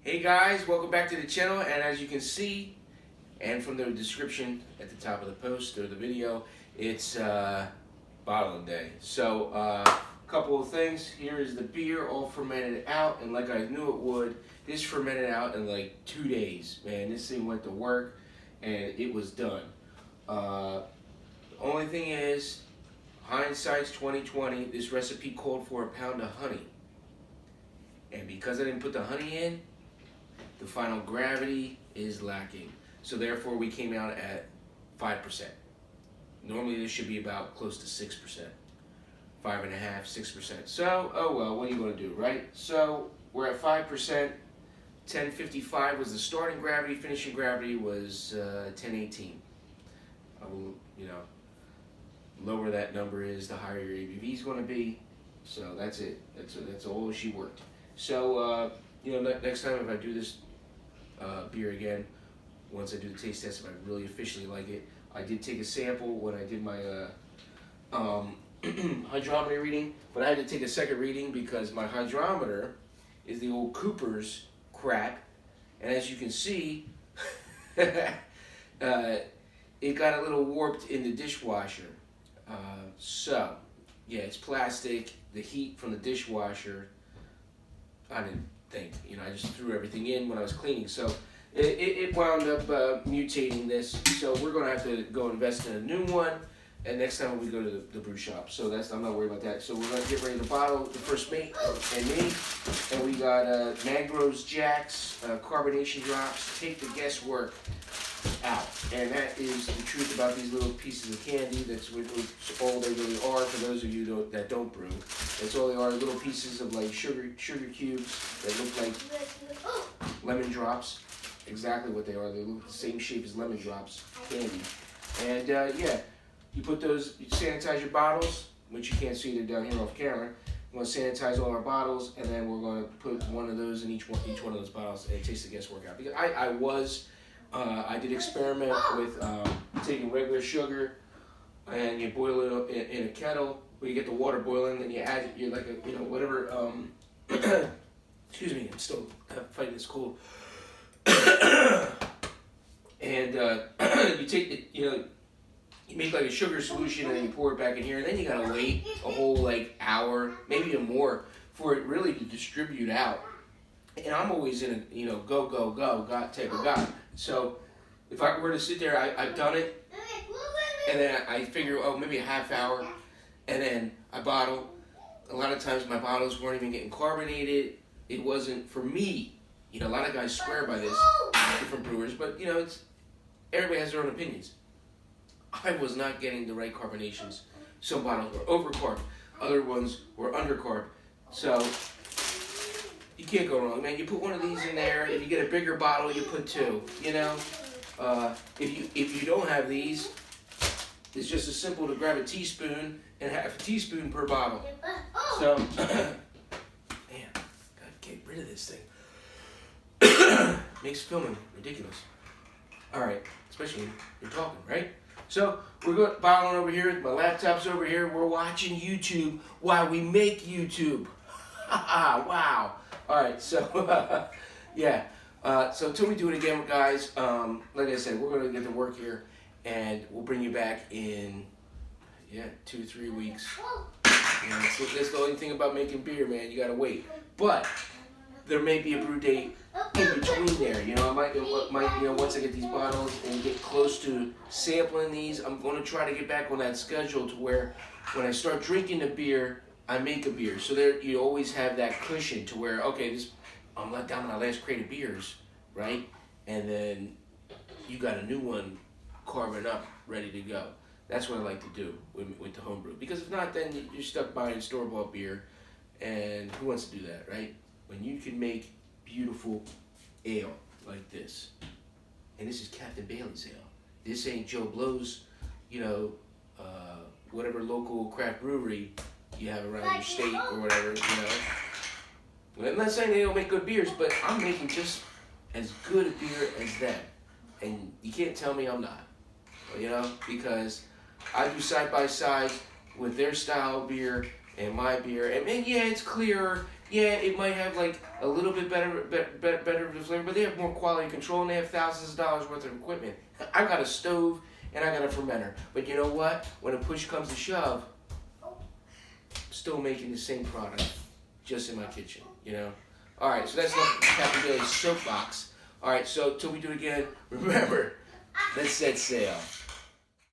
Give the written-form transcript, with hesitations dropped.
Hey guys, welcome back to the channel, and as you can see, and from the description at the top of the post or the video, it's bottling day. So, a couple of things. Here is the beer all fermented out, and like I knew it would, this fermented out in like 2 days. Man, this thing went to work, and it was done. The only thing is, hindsight's 2020, this recipe called for a pound of honey. And because I didn't put the honey in, the final gravity is lacking. So therefore we came out at 5%. Normally this should be about close to 6%. 5.5, 6%. So, oh well, what are you gonna do, right? So we're at 5%. 1055 was the starting gravity, finishing gravity was 1018. I will, lower that number is, the higher your ABV is gonna be. So that's it. That's all she worked. So, next time if I do this beer again, once I do the taste test, if I really officially like it, I did take a sample when I did my hydrometer reading, but I had to take a second reading because my hydrometer is the old Cooper's crap, and as you can see, it got a little warped in the dishwasher. So, yeah, it's plastic. The heat from the dishwasher, I didn't think, I just threw everything in when I was cleaning. So it wound up mutating this. So we're going to have to go invest in a new one. And next time we go to the brew shop. So I'm not worried about that. So we're going to get ready to bottle the first mate and me. And we got Mangroves Jacks, carbonation drops, take the guesswork out. And that is the truth about these little pieces of candy. That's all they really are for those of you that don't brew. That's all they are, little pieces of like sugar cubes that look like lemon drops. Exactly what they are. They look the same shape as lemon drops, candy. And you put those, you sanitize your bottles, which you can't see it down here off camera. We're going to sanitize all our bottles, and then we're going to put one of those in each one of those bottles and taste the guesswork out. Because I did experiment with taking regular sugar and you boil it in a kettle where you get the water boiling, then you add whatever. Excuse me, I'm still fighting this cold. And you take it, you make like a sugar solution and then you pour it back in here, and then you gotta wait a whole hour, maybe even more, for it really to distribute out. And I'm always in a go type of guy. So if I were to sit there, I've done it, and then I figure, maybe a half hour, and then I bottle. A lot of times my bottles weren't even getting carbonated. It wasn't for me. A lot of guys swear by this, different brewers, but everybody has their own opinions. I was not getting the right carbonations. Some bottles were overcarb, other ones were undercarb. So you can't go wrong, man. You put one of these in there. If you get a bigger bottle, you put two. If you don't have these, it's just as simple to grab a teaspoon and half a teaspoon per bottle. So, man, gotta get rid of this thing. Makes filming ridiculous. All right, especially when you're talking, right? So we're going bottling over here. My laptop's over here. We're watching YouTube while we make YouTube. Wow. All right, so yeah. So until we do it again, guys, like I said, we're going to get to work here, and we'll bring you back in 2-3 weeks. That's the only thing about making beer, man. You got to wait. But there may be a brew date in between there. I might once I get these bottles and get close to sampling these, I'm going to try to get back on that schedule to where when I start drinking the beer, I make a beer. So there, you always have that cushion to where, okay, I'm let down my last crate of beers, right? And then you got a new one carving up, ready to go. That's what I like to do with the homebrew. Because if not, then you're stuck buying store-bought beer, and who wants to do that, right? When you can make beautiful ale like this, and this is Captain Bailey's ale. This ain't Joe Blow's, whatever local craft brewery you have around your state or whatever, I'm not saying they don't make good beers, but I'm making just as good a beer as them. And you can't tell me I'm not, because I do side by side with their style of beer and my beer. And yeah, it's clearer Yeah, it might have like a little bit better of the flavor, but they have more quality control and they have thousands of dollars worth of equipment. I got a stove and I got a fermenter, but you know what? When a push comes to shove, I'm still making the same product, just in my kitchen. You know. All right, so that's Captain Billy's soapbox. All right, so till we do it again, remember, let's set sail.